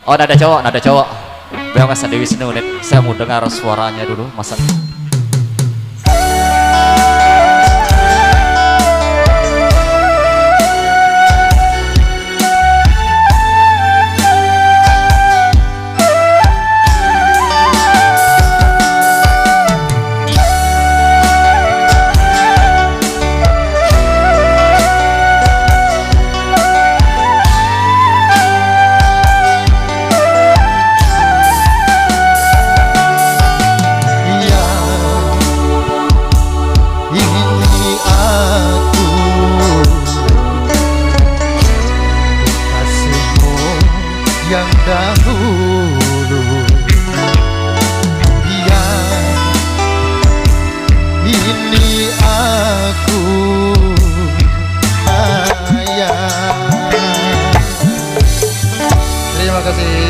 Oh, nada cowok. Bang Mas Dewi Wisnu, saya mau dengar suaranya dulu, Mas. Yang dahulu ya ini aku sayang. Terima kasih.